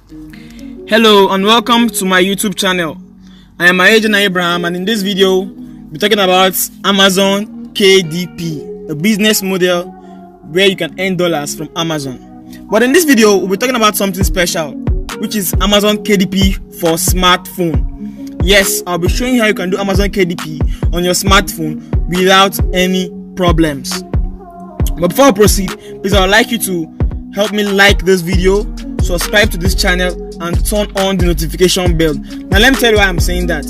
Hello and welcome to my YouTube channel. I am Aiyejinna and in this video we're talking about Amazon KDP, a business model where you can earn dollars from Amazon. But in this video we'll be talking about something special, which is Amazon KDP for smartphone. Yes, I'll be showing you how you can do Amazon KDP on your smartphone without any problems. But before I proceed, please I would like you to help me like this video, subscribe to this channel and turn on the notification bell. Now let me tell you why I'm saying that.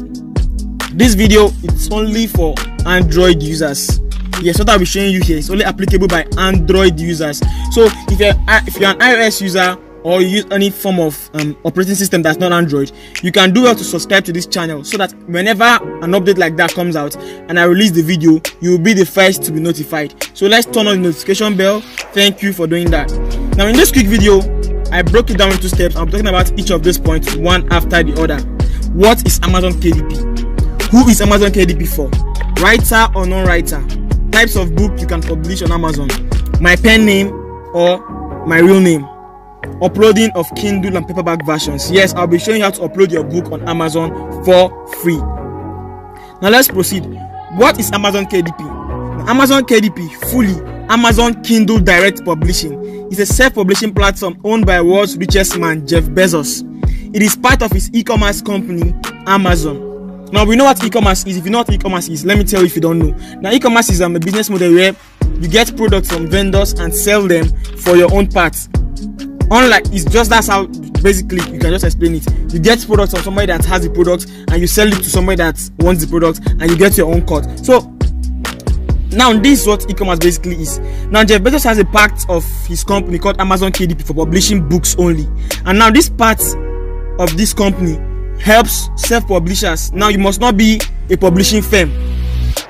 This video is only for Android users. Yes, what I'll be showing you here is only applicable by Android users. So if you're an iOS user or you use any form of operating system that's not Android, you can do well to subscribe to this channel so that whenever an update like that comes out and I release the video, you will be the first to be notified. So let's turn on the notification bell. Thank you for doing that. Now in this quick video, I broke it down into steps. I'm talking about each of these points one after the other. What is Amazon KDP? Who is Amazon KDP for? Writer or non-writer? Types of book you can publish on Amazon. My pen name or my real name. Uploading of Kindle and paperback versions. Yes, I'll be showing you how to upload your book on Amazon for free. Now let's proceed. What is Amazon KDP? Now, Amazon KDP, fully Amazon Kindle Direct Publishing, is a self-publishing platform owned by world's richest man, Jeff Bezos. It is part of his e-commerce company, Amazon. Now we know what e-commerce is. If you know what e-commerce is, let me tell you if you don't know. Now e-commerce is a business model where you get products from vendors and sell them for your own parts. Unlike, it's just that's how basically you can just explain it. You get products from somebody that has the product and you sell it to somebody that wants the product and you get your own cut. So now this is what e-commerce basically is. Now Jeff Bezos has a part of his company called Amazon KDP for publishing books only. And now this part of this company helps self-publishers. Now you must not be a publishing firm.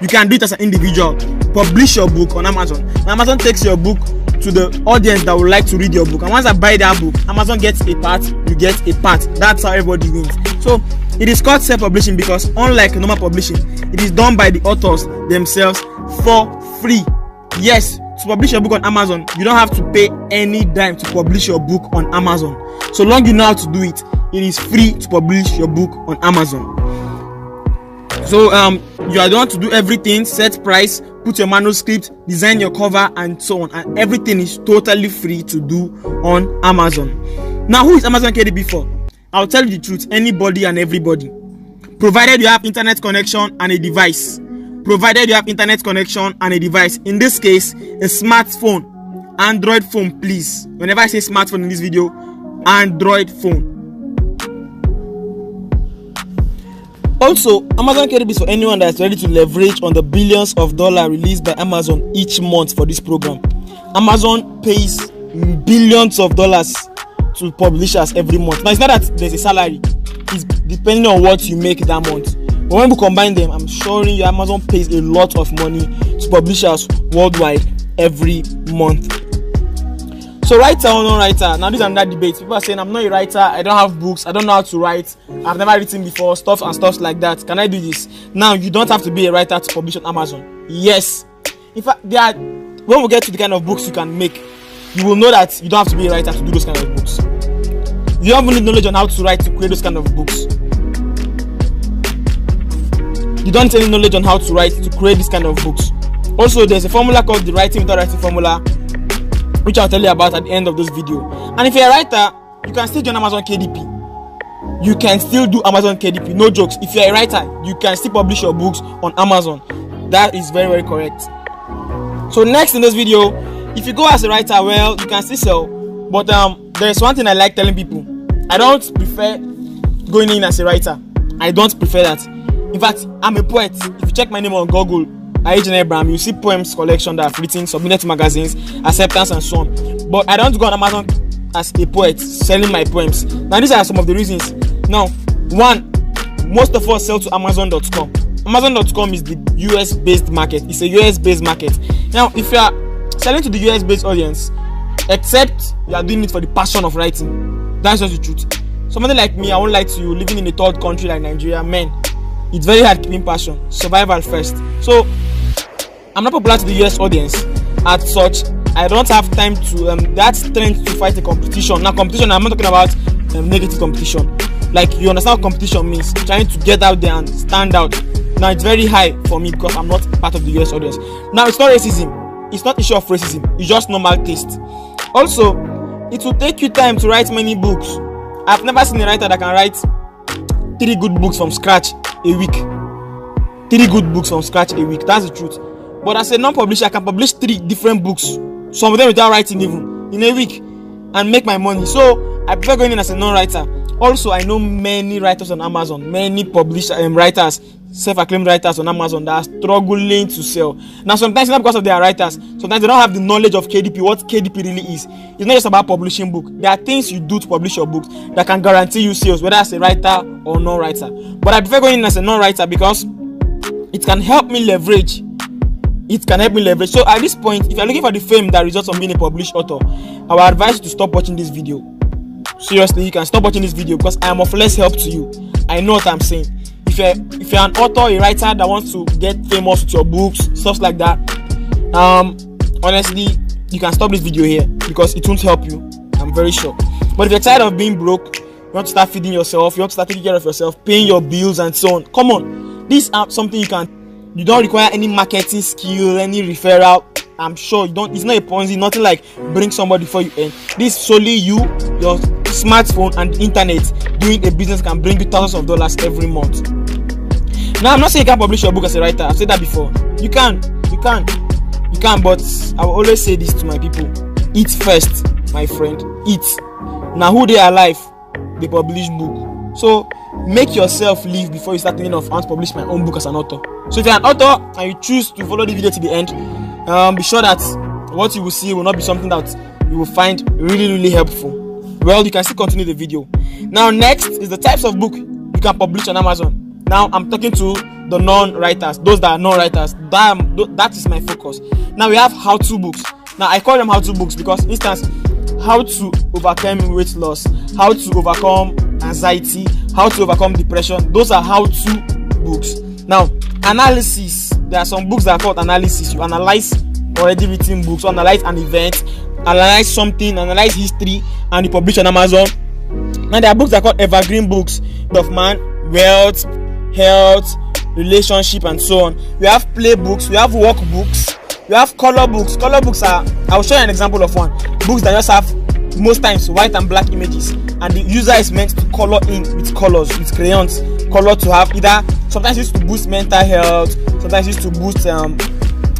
You can do it as an individual. Publish your book on Amazon. Now, Amazon takes your book to the audience that would like to read your book. And once I buy that book, Amazon gets a part, you get a part. That's how everybody wins. So it is called self-publishing because unlike normal publishing, it is done by the authors themselves for free. Yes, to publish your book on Amazon, you don't have to pay any dime to publish your book on Amazon. So long you know how to do it, it is free to publish your book on Amazon. So you are the one to do everything, set price, put your manuscript, design your cover and so on, and everything is totally free to do on Amazon. Now who is Amazon KDP for? I'll tell you the truth, anybody and everybody, provided you have internet connection and a device. Provided you have internet connection and a device, in this case a smartphone, Android phone please. Whenever I say smartphone in this video, Android phone. Also, Amazon KDP is for anyone that is ready to leverage on the billions of dollars released by Amazon each month for this program. Amazon pays billions of dollars to publishers every month. Now it's not that there's a salary, it's depending on what you make that month. But when we combine them, I'm showing you Amazon pays a lot of money to publishers worldwide every month. So writer or non-writer, now this is another debate. People are saying I'm not a writer, I don't have books, I don't know how to write, I've never written before, stuff like that. Can I do this? Now you don't have to be a writer to publish on Amazon. Yes. In fact, when we get to the kind of books you can make, you will know that you don't have to be a writer to do those kind of books. You don't even need knowledge on how to write to create those kind of books. You don't need knowledge on how to write to create this kind of books. Also, there's a formula called the writing without writing formula, which I'll tell you about at the end of this video. And if you're a writer, you can still join Amazon KDP. You can still do Amazon KDP, no jokes. If you're a writer, you can still publish your books on Amazon. That is very, very correct. So next in this video, if you go as a writer, well, you can still sell. But there's one thing I like telling people. I don't prefer going in as a writer. I don't prefer that. In fact, I'm a poet. If you check my name on Google, Aiyejinna, you see poems collection that I've written, submitted to magazines, acceptance and so on. But I don't go on Amazon as a poet selling my poems. Now these are some of the reasons. Now, one, most of us sell to Amazon.com. Amazon.com is the US based market. It's a US based market. Now if you are selling to the US based audience, except you are doing it for the passion of writing, that's just the truth. Somebody like me, I won't lie to you, living in a third country like Nigeria, man, it's very hard keeping passion. Survival first. So I'm not popular to the US audience as such. I don't have time to that strength to fight a competition. Now competition, I'm not talking about negative competition. Like, you understand what competition means, trying to get out there and stand out. Now it's very high for me because I'm not part of the US audience. Now it's not racism, it's not issue of racism, it's just normal taste. Also, it will take you time to write many books. I've never seen a writer that can write 3 good books from scratch a week. 3 good books from scratch a week, that's the truth. But as a non-publisher, I can publish 3 different books, some of them without writing even, in a week, and make my money. So I prefer going in as a non-writer. Also, I know many writers on Amazon, many writers, self-acclaimed writers on Amazon that are struggling to sell. Now, sometimes it's not because of their writers. Sometimes they don't have the knowledge of KDP, what KDP really is. It's not just about publishing book. There are things you do to publish your books that can guarantee you sales, whether as a writer or non-writer. But I prefer going in as a non-writer because it can help me leverage. So at this point, if you're looking for the fame that results from being a published author, I would advise you to stop watching this video. Seriously, you can stop watching this video because I am of less help to you. I know what I'm saying. If you're an author, a writer that wants to get famous with your books, stuff like that, honestly, you can stop this video here because it won't help you. I'm very sure. But if you're tired of being broke, you want to start feeding yourself, you want to start taking care of yourself, paying your bills and so on, come on. This is something you can. You don't require any marketing skill, any referral. I'm sure you don't. It's not a Ponzi, nothing like bring somebody before you earn. This solely you, your smartphone and internet doing a business can bring you thousands of dollars every month. Now, I'm not saying you can't publish your book as a writer. I've said that before. You can, but I will always say this to my people: eat first, my friend. Eat. Now, who they are alive, they publish book. So make yourself live before you start thinking of I want to publish my own book as an author. So if you're an author and you choose to follow the video to the end, be sure that what you will see will not be something that you will find really helpful. Well, you can still continue the video. Now, next is the types of book you can publish on Amazon. Now, I'm talking to the non-writers, those that are non-writers. That is my focus. Now, we have how-to books. Now, I call them how-to books because, for instance, how to overcome weight loss, how to overcome anxiety, how to overcome depression. Those are how-to books. Now, analysis. There are some books that are called analysis. You analyze already written books, you analyze an event, analyze something, analyze history, and you publish on Amazon. Now, there are books that are called evergreen books of man, wealth, health, relationship, and so on. We have play books, we have workbooks, we have color books. Color books are, I will show you an example of one. Books that just have most times white and black images, and the user is meant to color in with colors, with crayons. Color to have either, sometimes used to boost mental health, sometimes used to boost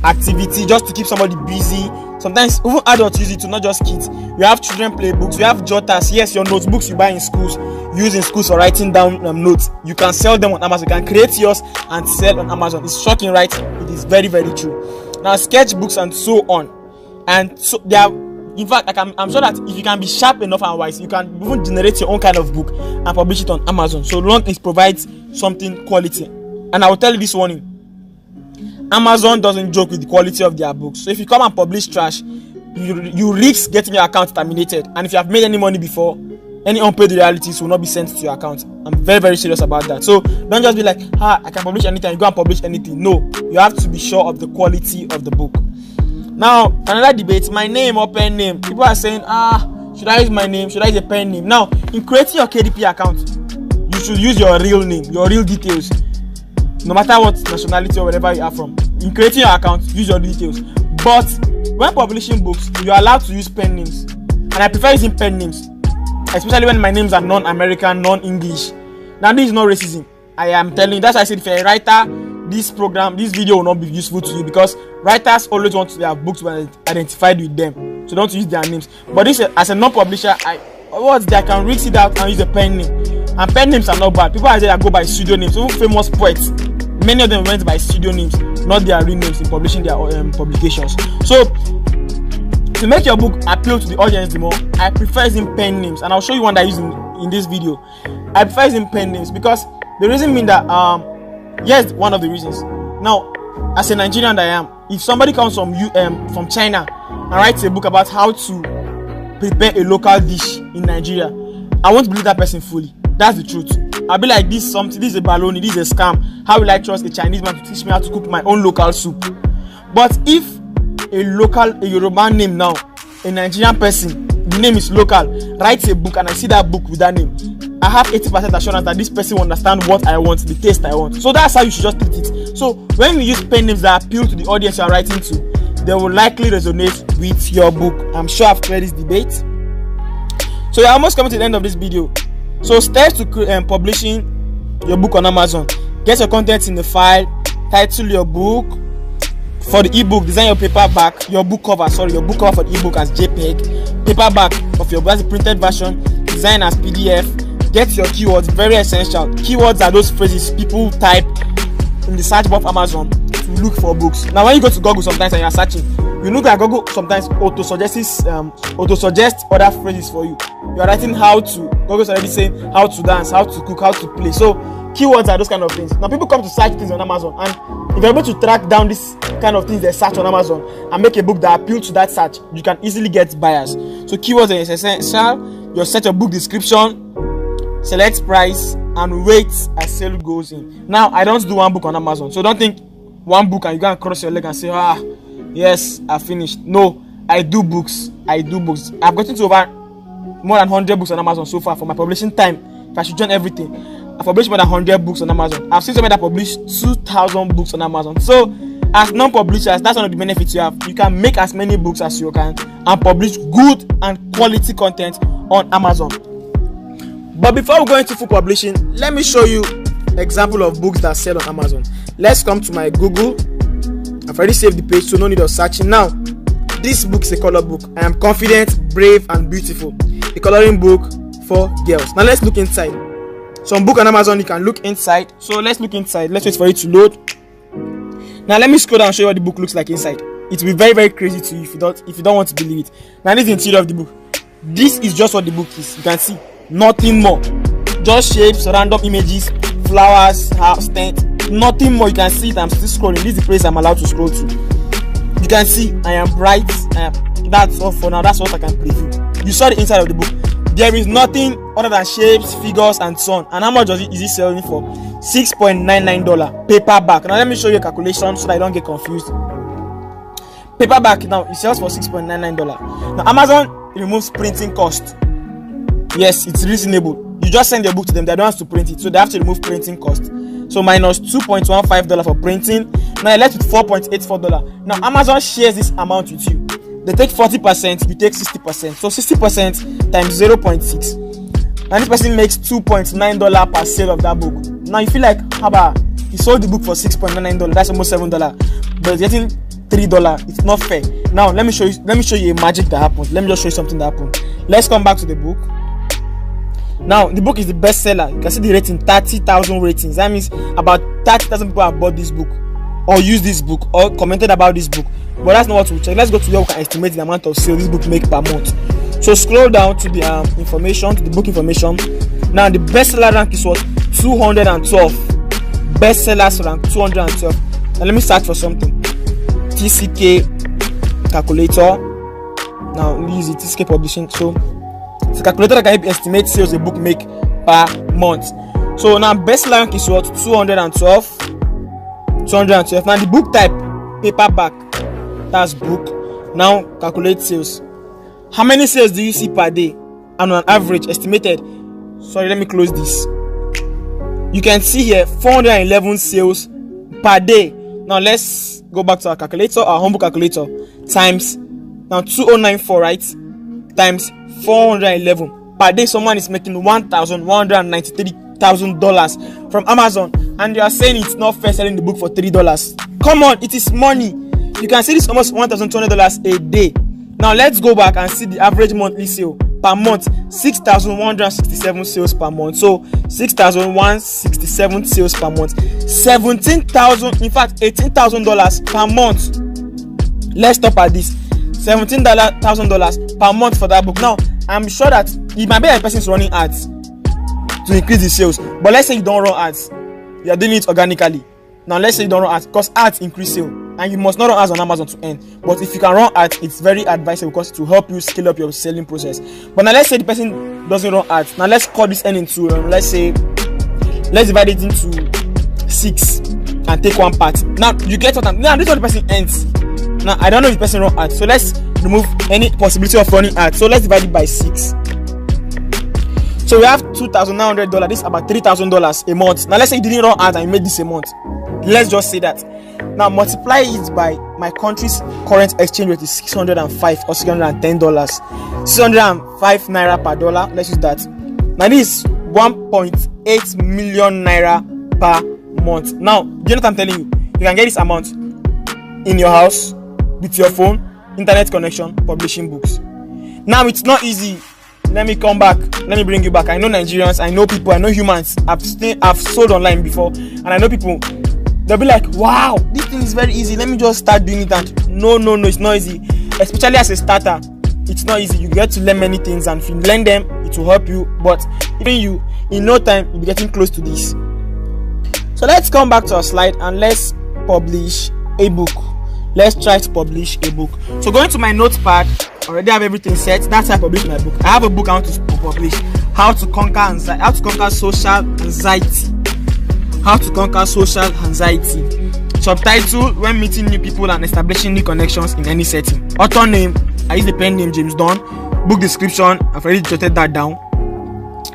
activity, just to keep somebody busy. Sometimes even adults use it to, not just kids. We have children play books, we have jotters. Yes, your notebooks you buy in schools, use in schools for writing down notes. You can sell them on Amazon. You can create yours and sell on Amazon. It's shocking, right? It is very true. Now, sketchbooks and so on, and so they are. In fact, I'm sure that if you can be sharp enough and wise, you can even generate your own kind of book and publish it on Amazon, so long as it provides something quality. And I will tell you this warning: Amazon doesn't joke with the quality of their books. So if you come and publish trash, you risk getting your account terminated. And if you have made any money before, any unpaid royalties will not be sent to your account. I'm very serious about that. So don't just be like, I can publish anything, you go and publish anything. No, you have to be sure of the quality of the book. Now, another debate: my name or pen name. People are saying, should I use my name? Should I use a pen name? Now, in creating your KDP account, you should use your real name, your real details. No matter what nationality or wherever you are from. In creating your account, use your details. But when publishing books, you are allowed to use pen names. And I prefer using pen names, especially when my names are non-American, non-English. Now, this is not racism. I am telling you. That's why I said if you're a writer, this video will not be useful to you, because writers always want to have books identified with them, so don't use their names. But this, as a non-publisher, I can read it out and use a pen name. And pen names are not bad. People are that go by studio names. Even famous poets, many of them went by studio names, not their real names, in publishing their publications. So to make your book appeal to the audience the more, I prefer using pen names, and I'll show you one that I use in this video. I prefer using pen names because the reason being that yes, one of the reasons. Now, as a Nigerian that I am, if somebody comes from China and writes a book about how to prepare a local dish in Nigeria, I won't believe that person fully. That's the truth. I'll be like, this is a baloney, this is a scam. How will I trust a Chinese man to teach me how to cook my own local soup? But if a Yoruba name now, a Nigerian person the name is local, writes a book, and I see that book with that name, I have 80% assurance that this person will understand what I want, the taste I want. So that's how you should just treat it. So when you use pen names that appeal to the audience you are writing to, they will likely resonate with your book. I'm sure I've cleared this debate. So you're almost coming to the end of this video. So steps to publishing your book on Amazon: get your content in the file, title your book. For the ebook, design your paperback, your book cover for the ebook as JPEG, paperback of your book as a printed version, design as PDF. Get your keywords, very essential. Keywords are those phrases people type in the search bar of Amazon to look for books. Now when you go to Google sometimes and you are searching, you look at Google sometimes auto suggests other phrases for you. You are writing how to, Google's already saying how to dance, how to cook, how to play. So keywords are those kind of things. Now people come to search things on Amazon, and if you're able to track down this kind of things they search on Amazon and make a book that appeals to that search, you can easily get buyers. So keywords are essential. You set your book description, select price, and wait as sale goes in. Now I don't do one book on Amazon, so don't think one book and you can cross your leg and say, yes, I finished. No, I do books. I've gotten to over more than 100 books on Amazon so far for my publishing time. If I should join everything, I've published more than 100 books on Amazon. I've seen somebody that published 2,000 books on Amazon. So as non-publishers, that's one of the benefits you have. You can make as many books as you can and publish good and quality content on Amazon. But before we go into full publishing, let me show you an example of books that sell on Amazon. Let's come to my Google. I've already saved the page, so no need of searching. Now, this book is a color book. I am confident, brave, and beautiful. A coloring book for girls. Now let's look inside. Some book on Amazon, you can look inside. So let's look inside. Let's wait for it to load. Now let me scroll down and show you what the book looks like inside. It will be very, very crazy to you if you don't want to believe it. Now this is the interior of the book. This is just what the book is. You can see nothing more. Just shapes, random images, flowers, house, tent, nothing more. You can see it. I'm still scrolling. This is the place I'm allowed to scroll to. You can see I am bright. That's all for now. That's what I can preview. You saw the inside of the book. There is nothing other than shapes, figures, and so on. And how much is it selling for? $6.99 paperback. Now let me show you a calculation so that I don't get confused. Paperback now it sells for $6.99. Now Amazon removes printing cost. Yes, it's reasonable. You just send your book to them, they don't have to print it, so they have to remove printing cost. So minus $2.15 for printing. Now you're left with $4.84. Now Amazon shares this amount with you. They take 40%, you take 60%. So 60% times 0.6. And this person makes $2.9 per sale of that book. Now you feel like, haba, he sold the book for $6.99. That's almost $7. But he's getting $3. It's not fair. Now let me show you a magic that happened. Let me just show you something that happened. Let's come back to the book. Now the book is the bestseller. You can see the rating, 30,000 ratings. That means about 30,000 people have bought this book, or used this book, or commented about this book. But that's not what we check. Let's go to where we can estimate the amount of sales this book make per month. So scroll down to the information, to the book information. Now the bestseller rank is what? 212. Bestsellers rank 212. Now let me search for something. TCK calculator. Now we use the TCK publishing. So it's a calculator that can help estimate sales a book make per month. So now bestseller rank is what? 212. 212. Now the book type, paperback. That's book. Now calculate sales. How many sales do you see per day? And on average estimated. Sorry, let me close this. You can see here 411 sales per day. Now let's go back to our calculator, our humble calculator. Times now 2094, right? Times 411 per day. Someone is making $1,193,000 from Amazon, and you are saying it's not fair selling the book for $3. Come on, it is money. You can see this almost $1,200 a day. Now let's go back and see the average monthly sale per month. 6,167 sales per month. So 6,167 sales per month. 17,000, in fact $18,000 per month. Let's stop at this. $17,000 per month for that book. Now I'm sure that it might be a person running ads to increase the sales, but let's say you don't run ads, you are doing it organically. Now let's say you don't run ads, because ads increase sale, and you must not run ads on Amazon to earn. But if you can run ads, it's very advisable because it will help you scale up your selling process. But now let's say the person doesn't run ads. Now let's cut this earning into let's divide it into 6 and take one part. Now you get what I'm. Now this is what the person earns. Now I don't know if the person run ads, so let's remove any possibility of running ads. So let's divide it by 6. So we have $2,900. This is about $3,000 a month. Now let's say you didn't run ads and you made this a month. Let's just say that. Now multiply it by my country's current exchange rate is $605 or $610. 605 naira per dollar. Let's use that. Now this is 1.8 million naira per month. Now, do you know what I'm telling you? You can get this amount in your house with your phone, internet connection, publishing books. Now it's not easy. Let me come back. Let me bring you back. I know Nigerians, I know people, I know humans. I've sold online before, and I know people. They'll be like, wow, this thing is very easy. Let me just start doing it. And no, it's not easy. Especially as a starter, it's not easy. You get to learn many things, and if you learn them, it will help you. But even you, in no time, you'll be getting close to this. So let's come back to our slide and let's publish a book. Let's try to publish a book. So going to my notepad, already have everything set. That's how I publish my book. I have a book I want to publish. How to conquer social anxiety. How to conquer social anxiety. Subtitle: when meeting new people and establishing new connections in any setting. Author name: I use the pen name James Dunn. Book description: I've already jotted that down.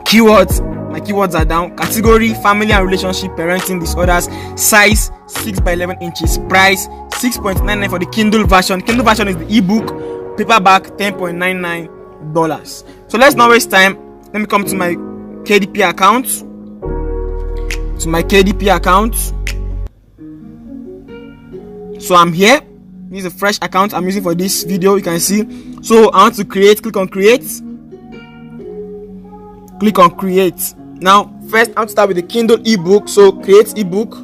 Keywords: my keywords are down. Category: family and relationship, parenting disorders. Size: 6 by 11 inches. Price: $6.99 for the Kindle version. Kindle version is the ebook. Paperback: $10.99. So let's not waste time. Let me come to my KDP account. So I'm here. This is a fresh account I'm using for this video. You can see. So I want to create. Click on create. Now first I want to start with the Kindle ebook. So create ebook.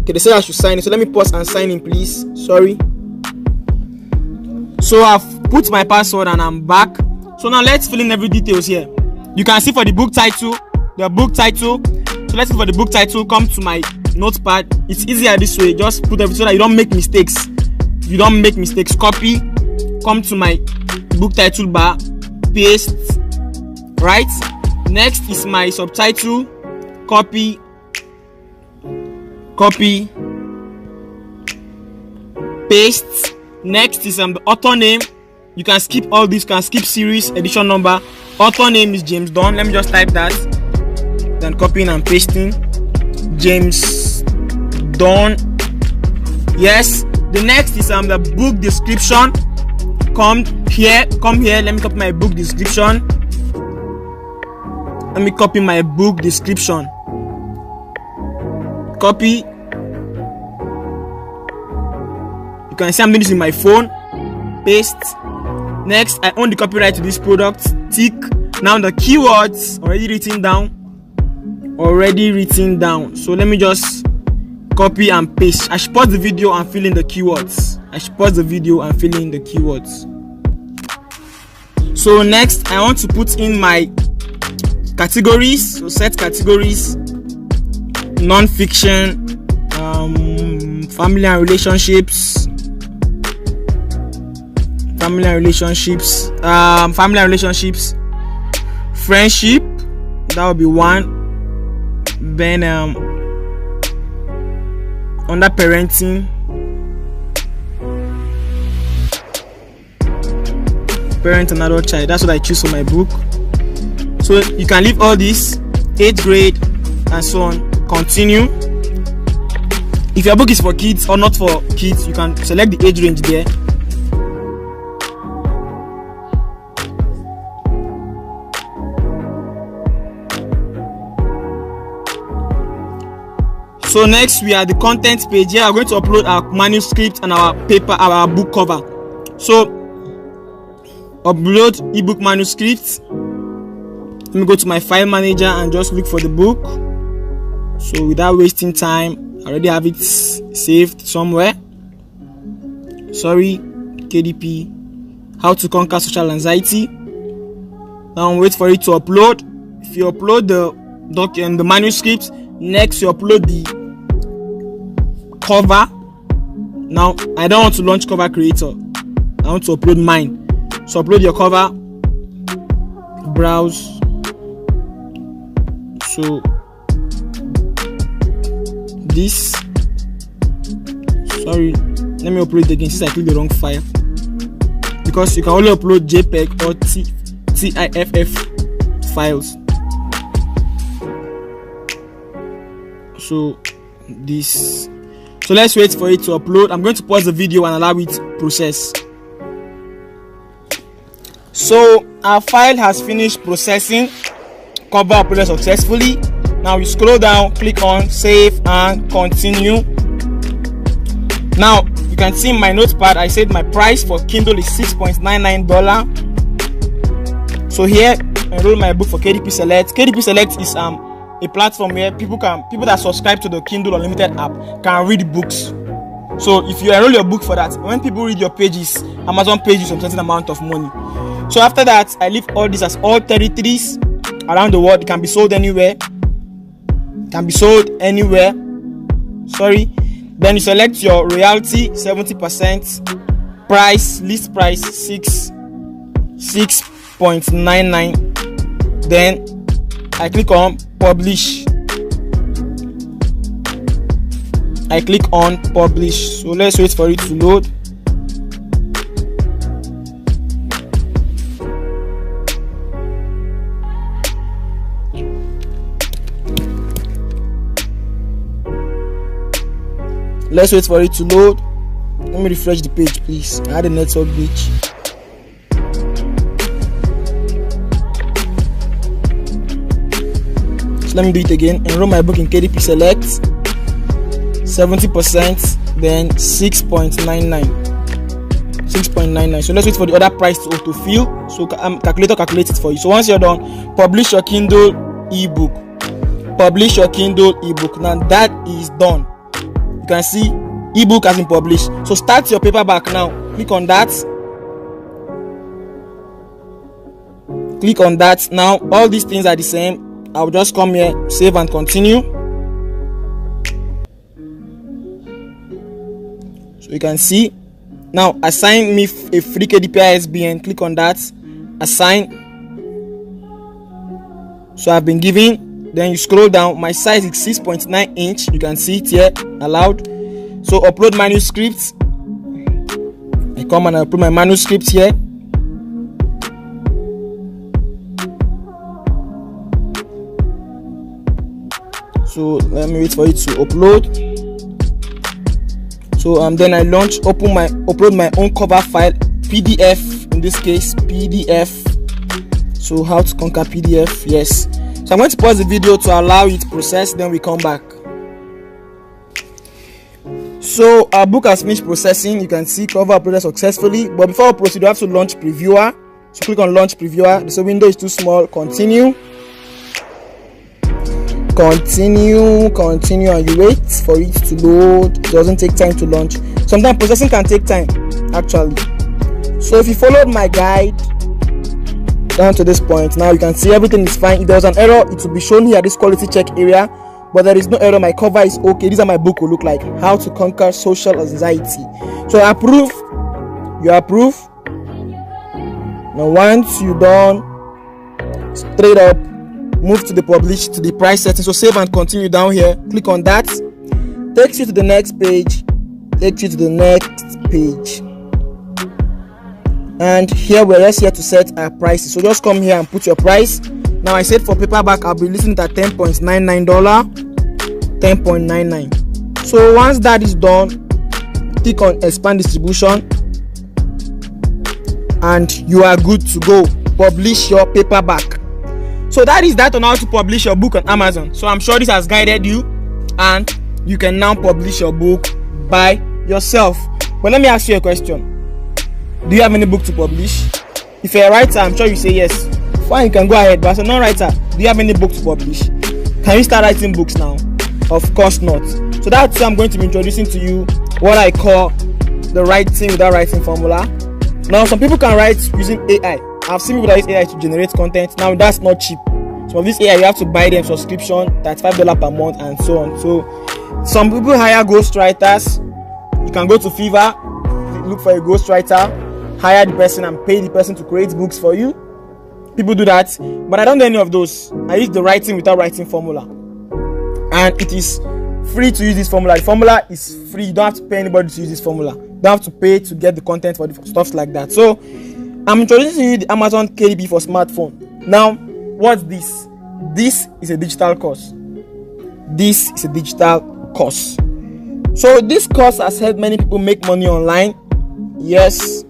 Okay, they say I should sign in, so let me pause and sign in, please. Sorry. So I've put my password and I'm back. So now let's fill in every details here. You can see for the book title. So let's look for the book title. Come to my notepad. It's easier this way. Just put everything so that you don't make mistakes. Copy. Come to my book title bar. Paste. Right. Next is my subtitle. Copy. Paste. Next is the author name. You can skip all this. You can skip series, edition number. Author name is James Dunn. Let me just type that. Then copying and pasting. James Dunn. Yes. The next is the book description. Come here. Let me copy my book description. Copy. You can see I'm doing this with my phone. Paste. Next, I own the copyright to this product. Tick. Now the keywords already written down. So let me just copy and paste. I should pause the video and fill in the keywords. So next, I want to put in my categories. So set categories: non-fiction, family and relationships, friendship. That would be one. Then under parenting, parent and adult child. That's what I choose for my book. So you can leave all this, 8th grade and so on. Continue. If your book is for kids or not for kids, you can select the age range there. So next we are the content page. Here we are going to upload our manuscript and our book cover. So upload ebook manuscript. Let me go to my file manager and just look for the book. So without wasting time, I already have it saved somewhere. Sorry, KDP, how to conquer social anxiety. Now wait for it to upload. If you upload the manuscript, next you upload the cover. Now I don't want to launch Cover Creator. I want to upload mine. So upload your cover. Browse. So this. Sorry. Let Let me upload it again since I clicked the wrong file, because you can only upload JPEG or TIFF files. So let's wait for it to upload. I'm going to pause the video and allow it to process. So our file has finished processing. Cover uploaded successfully. Now we scroll down, click on save and continue. Now you can see in my notepad I said my price for Kindle is $6.99. So here enroll my book for KDP Select. KDP Select is a platform where people that subscribe to the Kindle Unlimited app can read books. So if you enroll your book for that, when people read your pages, Amazon pays you some certain amount of money. So after that, I leave all this as all territories around the world. It can be sold anywhere. Sorry. Then you select your royalty 70%, price, list price 6.99. Then I click on publish. So let's wait for it to load. Let's wait for it to load. Let me refresh the page, please. I had a network glitch. So let me do it again. Enroll my book in KDP Select. 70%, then 6.99. So let's wait for the other price to autofill. So calculator calculates it for you. So once you're done, publish your Kindle ebook. Now that is done. You can see ebook has been published. So start your paperback now. Click on that. Now all these things are the same. I'll just come here, save and continue. So you can see now assign me a free KDP ISBN. Click on that, assign. So I've been given. Then you scroll down. My size is 6.9 inch. You can see it here, allowed. So upload manuscripts. I come and I upload my manuscript here. So let me wait for it to upload. So then I upload my own cover file, PDF in this case, PDF. So how to conquer PDF, yes. So I'm going to pause the video to allow it to process, then we come back. So our book has finished processing. You can see cover uploaded successfully. But before we proceed, you have to launch previewer. So click on launch previewer. So window is too small. Continue, and you wait for it to load. It doesn't take time to launch. Sometimes processing can take time actually. So if you followed my guide down to this point, now you can see everything is fine. If there was an error, it will be shown here, this quality check area, but there is no error. My cover is okay. These are my book will look like, How to Conquer Social Anxiety. So I approve. You approve. Now once you done, straight up move to the publish, to the price setting. So save and continue down here. Click on that. Takes you to the next page. And here we're just here to set our prices. So just come here and put your price. Now I said for paperback I'll be listing it at $10.99. $10.99. So once that is done, click on expand distribution and you are good to go. Publish your paperback. So that is that on how to publish your book on Amazon. So I'm sure this has guided you and you can now publish your book by yourself. But let me ask you a question. Do you have any book to publish? If you're a writer, I'm sure you say yes. Fine, you can go ahead. But as a non-writer, do you have any book to publish? Can you start writing books now? Of course not. So that's why I'm going to be introducing to you what I call the writing without writing formula. Now, some people can write using AI. I've seen people that use AI to generate content. Now, that's not cheap. So, of this AI, you have to buy them subscription, that's $5 per month, and so on. So, some people hire ghostwriters. You can go to Fiverr, look for a ghostwriter, hire the person, and pay the person to create books for you. People do that, but I don't do any of those. I use the writing without writing formula, and it is free to use this formula. The formula is free. You don't have to pay anybody to use this formula. don't have to pay to get the content for the stuff like that. So I'm introducing you the Amazon KDP for smartphone. Now, what's this? This is a digital course. This is a digital course. So this course has helped many people make money online. Yes.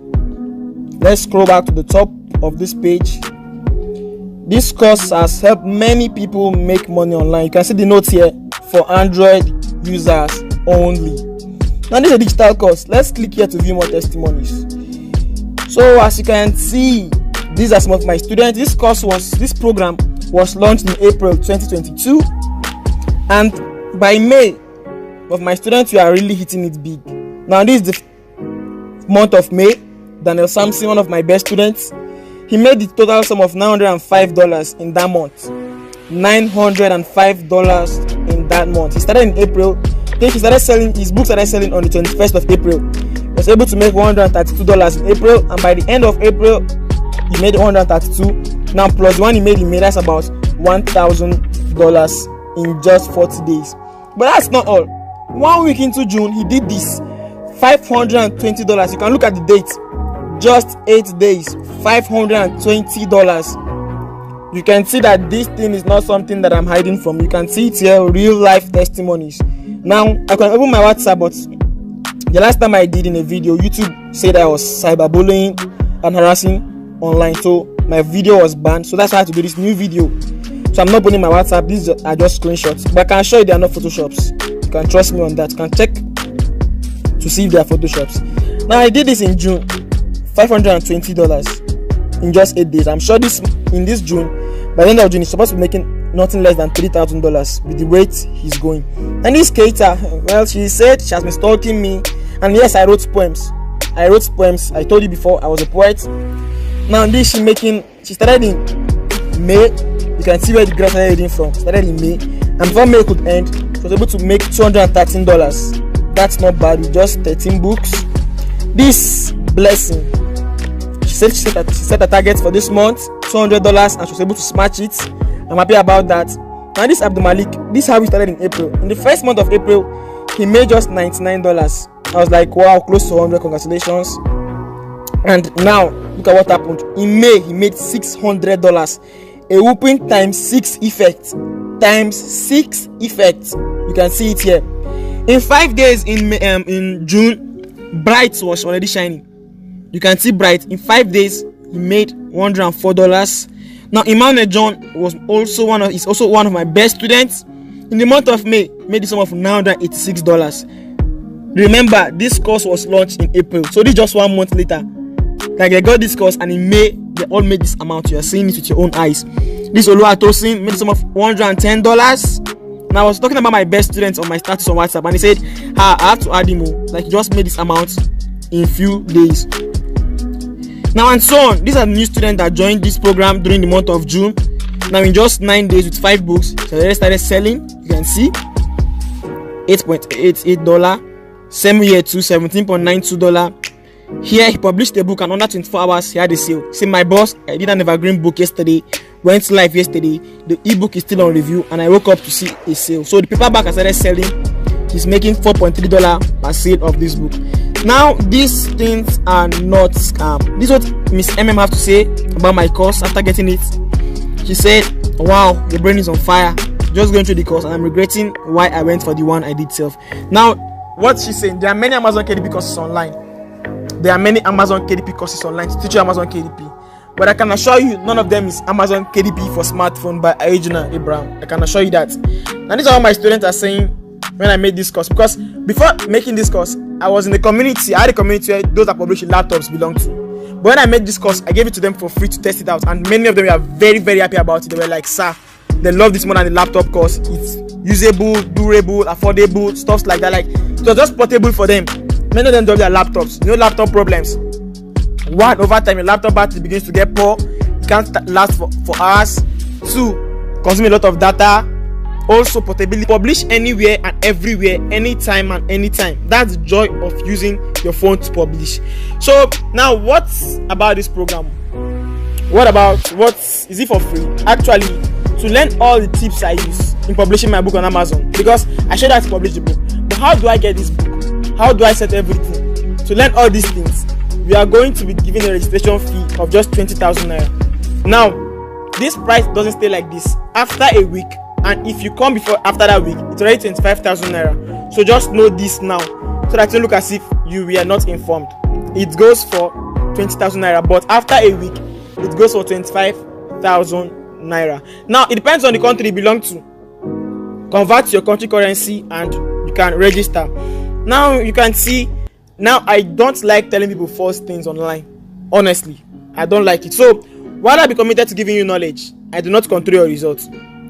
Let's scroll back to the top of this page. This course has helped many people make money online. You can see the notes here for Android users only. Now this is a digital course. Let's click here to view more testimonies. So as you can see, these are some of my students. This program was launched in April 2022, and by May of my students, we are really hitting it big. Now this is the month of May. Daniel Sampson, one of my best students, he made the total sum of $905 in that month. $905 in that month. He started in April. I think he started selling his books. Started selling on the 21st of April. He was able to make $132 in April, and by the end of April, he made $132. Now plus the one he made that's about $1,000 in just 40 days. But that's not all. 1 week into June, he did this. $520. You can look at the date. Just 8 days, $520. You can see that this thing is not something that I'm hiding from. You can see it here, real life testimonies. Now I can open my WhatsApp, but the last time I did in a video, YouTube said I was cyberbullying and harassing online, so my video was banned. So that's why I had to do this new video. So I'm not putting my WhatsApp. These are just screenshots, but I can show you they are not photoshops. You can trust me on that. You can check to see if they are photoshops. Now I did this in June. $520 in just 8 days. I'm sure in this June, by the end of June, he's supposed to be making nothing less than $3,000 with the rate he's going. And this Keita, well, she said she has been stalking me, and yes, I wrote poems. I told you before, I was a poet. Now this she started in May. You can see where the graph started reading from. Started in May, and before May could end, she was able to make $213. That's not bad with just 13 books. This blessing. She set a target for this month, $200, and she was able to smash it. I'm happy about that. Now this Abdul Malik, this is how we started in April. In the first month of April, he made just $99. I was like, wow, close to 100, congratulations. And now look at what happened. In May, he made $600. A whooping times 6 effect. You can see it here. In 5 days in June, Bright was already shining. You can see Bright. In 5 days, he made $104. Now Emmanuel John was also one of my best students. In the month of May, made the sum of $986. Remember, this course was launched in April, so this is just 1 month later. Like they got this course, and in May they all made this amount. You are seeing it with your own eyes. This Oluwatosin made the sum of $110. Now I was talking about my best students on my status on WhatsApp, and he said, I have to add him. Like he just made this amount in few days. Now and so on. These are the new students that joined this program during the month of June. Now in just 9 days with 5 books, so they started selling. You can see $8.88. Same year to $17.92. Here he published a book, and under 24 hours he had a sale. See, my boss, I did an evergreen book yesterday, went live yesterday. The ebook is still on review, and I woke up to see a sale. So the paperback I started selling. He's making $4.3 per sale of this book. Now these things are not scam. This is what Miss MM have to say about my course after getting it. She said, wow, your brain is on fire just going through the course, and I'm regretting why I went for the one I did self. Now what she's saying, there are many Amazon KDP courses online. There are many Amazon KDP courses online to teach you Amazon KDP, but I can assure you none of them is Amazon KDP for smartphone by Aiyejinna Abraham. I can assure you that. And these are what my students are saying when I made this course, because before making this course I was in the community. I had a community where those that publish laptops belong to. But when I made this course, I gave it to them for free to test it out, and many of them were very, very happy about it. They were like, sir, they love this more than the laptop course. It's usable, durable, affordable, stuff like that. Like it was just portable for them. Many of them don't have their laptops, no laptop problems. One, over time your laptop battery begins to get poor. It can't last for hours. 2, consume a lot of data. Also portability, publish anywhere and everywhere, anytime and anytime. That's the joy of using your phone to publish. So now what about this program? What is it for free? Actually, to learn all the tips I use in publishing my book on Amazon, because I showed how to publish the book, but how do I get this book? How do I set everything? to learn all these things, we are going to be giving a registration fee of just 20,000 naira. Now, this price doesn't stay like this. After a week, and if you come before after that week, it's already 25,000 naira. So just know this now, so that you look as if you were not informed. It goes for 20,000 naira, but after a week, it goes for 25,000 naira. Now, it depends on the country you belong to. Convert to your country currency and you can register. Now you can see. Now I don't like telling people false things online. Honestly, I don't like it. So while I be committed to giving you knowledge, I do not control your results.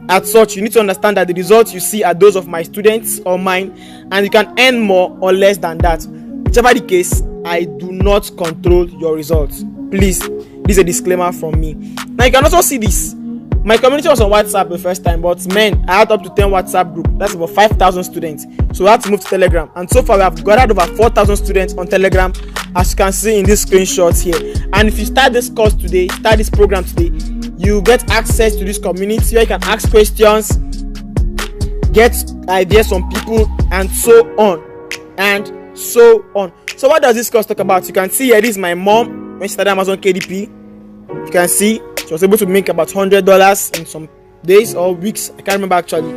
As such, you need to understand that the results you see are those of my students or mine, and you can earn more or less than that. Whichever the case, I do not control your results. Please, this is a disclaimer from me. Now you can also see this. My community was on WhatsApp the first time, but man, I had up to 10 WhatsApp group. That's about 5,000 students. So we had to move to Telegram. And so far, we have gathered over 4,000 students on Telegram, as you can see in these screenshots here. And if you start this course today, start this program today, you get access to this community where you can ask questions, get ideas from people, and so on. And so on. So what does this course talk about? You can see here, this is my mom when she started Amazon KDP. You can see she was able to make about $100 in some days or weeks. I can't remember actually.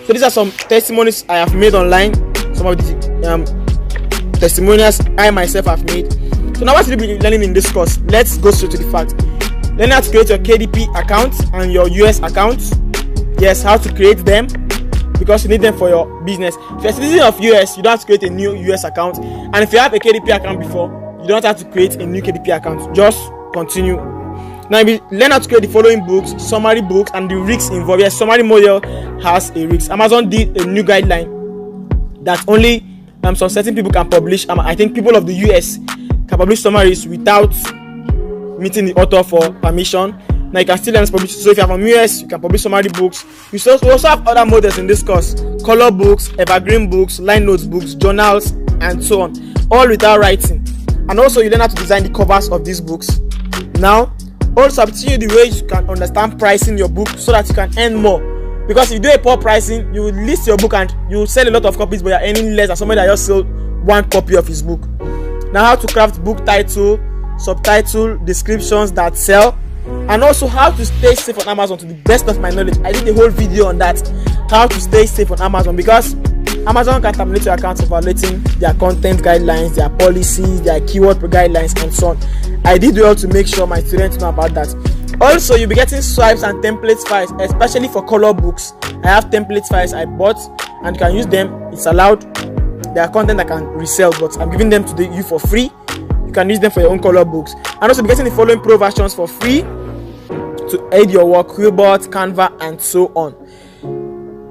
So these are some testimonies I have made online. Some of the testimonials I myself have made. So now what should you be learning in this course? Let's go straight to the fact. Learn how to create your KDP account and your US account. Yes, how to create them, because you need them for your business. If you're a citizen of US, you don't have to create a new US account. And if you have a KDP account before, you don't have to create a new KDP account. Just continue. Now, learn how to create the following books, summary books, and the risks involved. Yes, summary model has a risk. Amazon did a new guideline that only some certain people can publish. I think people of the US can publish summaries without meeting the author for permission. Now you can still learn to publish. So if you are from US, you can publish summary books. We also have other models in this course: color books, evergreen books, line notes books, journals, and so on. All without writing. And also you learn how to design the covers of these books. Now, also I'm teaching you the way you can understand pricing your book so that you can earn more. Because if you do a poor pricing, you will list your book and you will sell a lot of copies, but you're earning less than somebody that just sold one copy of his book. Now, how to craft book title, subtitle, descriptions that sell, and also how to stay safe on Amazon. To the best of my knowledge, I did a whole video on that, how to stay safe on Amazon, because Amazon can terminate your account for violating their content guidelines, their policies, their keyword guidelines, and so on. I did well to make sure my students know about that. Also, you'll be getting swipes and templates files, especially for color books. I have template files I bought, and you can use them. It's allowed. They are content I can resell, but I'm giving them to you for free. You can use them for your own color books. And also be getting the following pro versions for free to aid your work: Quillbot, Canva, and so on.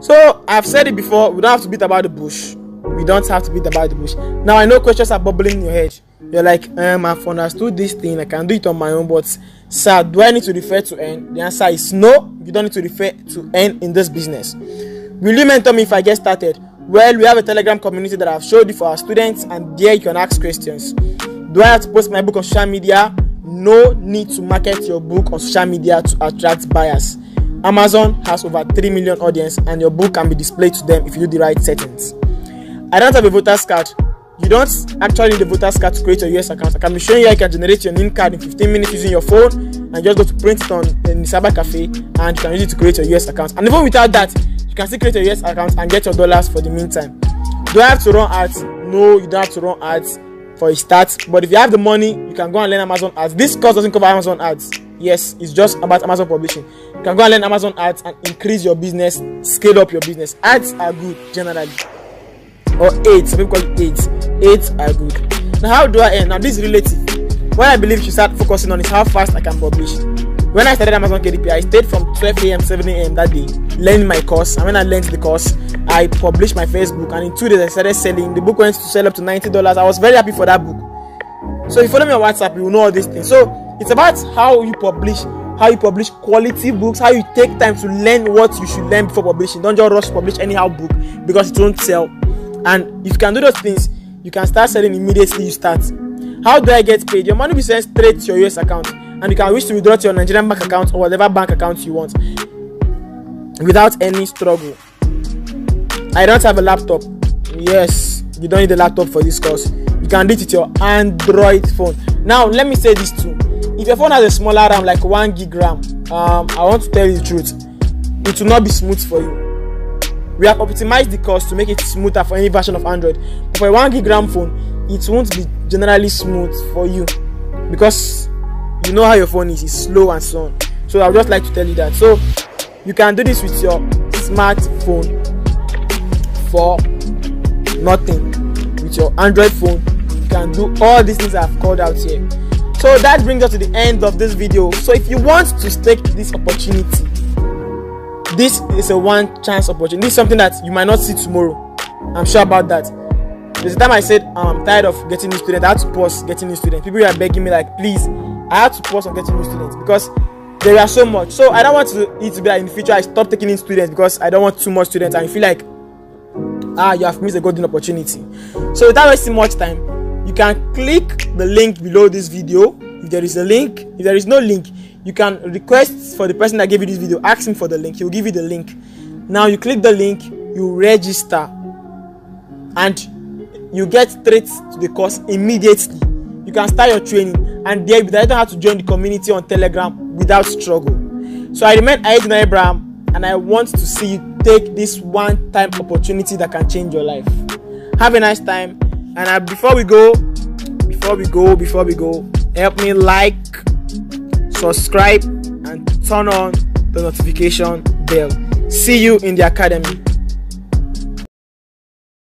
So I've said it before, we don't have to beat about the bush. We don't have to beat about the bush. Now I know questions are bubbling in your head. You're like, I've understood this thing, I can do it on my own, but sir, do I need to refer to earn? The answer is no, you don't need to refer to earn in this business. Will you mentor me if I get started? Well, we have a Telegram community that I've showed you for our students, and there you can ask questions. Do I have to post my book on social media? No need to market your book on social media to attract buyers. Amazon has over 3 million audience, and your book can be displayed to them if you do the right settings. I don't have a voter's card. You don't actually need a voter's card to create your US account. I can be showing you how you can generate your NIN card in 15 minutes using your phone, and just go to print it on in the cyber cafe, and you can use it to create your US account. And even without that, you can still create your US account and get your dollars for the meantime. Do I have to run ads? No, you don't have to run ads for a start. But if you have the money, you can go and learn Amazon ads. This course doesn't cover Amazon ads. Yes, it's just about Amazon publishing. You can go and learn Amazon ads and increase your business, scale up your business. Ads are good generally. Or aids, some people call it aids. Aids are good. Now, how do I earn? Now, this is relative. What I believe you should start focusing on is how fast I can publish. When I started Amazon KDP, I stayed from 12 a.m. 7 a.m. that day, learning my course. And when I learned the course, I published my first book, and in 2 days I started selling. The book went to sell up to $90. I was very happy for that book. So if you follow me on WhatsApp, you will know all these things. So it's about how you publish quality books, how you take time to learn what you should learn before publishing. Don't just rush to publish anyhow book because it won't sell. And if you can do those things, you can start selling immediately you start. How do I get paid? Your money will be sent straight to your US account, and you can wish to withdraw to your Nigerian bank account or whatever bank account you want without any struggle. I don't have a laptop. Yes, you don't need a laptop for this course. You can do it with your Android phone. Now let me say this too. If your phone has a smaller RAM, like 1 gig RAM, I want to tell you the truth, it will not be smooth for you. We have optimized the cost to make it smoother for any version of Android, but for a 1 gig RAM phone, it won't be generally smooth for you, because you know how your phone is, it's slow and so on. So I would just like to tell you that. So you can do this with your smartphone for nothing. With your Android phone, you can do all these things I've called out here. So that brings us to the end of this video. So if you want to take this opportunity, this is a one chance opportunity. This is something that you might not see tomorrow. I'm sure about that. There's a time I said I'm tired of getting new students. I had to pause getting new students. People were begging me like, please, I had to pause on getting new students because there are so much. So I don't want it to be like in the future I stop taking in students because I don't want too much students and I feel like you have missed a golden opportunity. So without wasting much time, you can click the link below this video. If there is a link, if there is no link, you can request for the person that gave you this video, ask him for the link, he will give you the link. Now you click the link, you register, and you get straight to the course immediately. You can start your training, and there you don't have to join the community on Telegram without struggle. So I remain Aiyejinna, and I want to see you take this one-time opportunity that can change your life. Have a nice time, and before we go, help me like, subscribe, and turn on the notification bell. See you in the academy.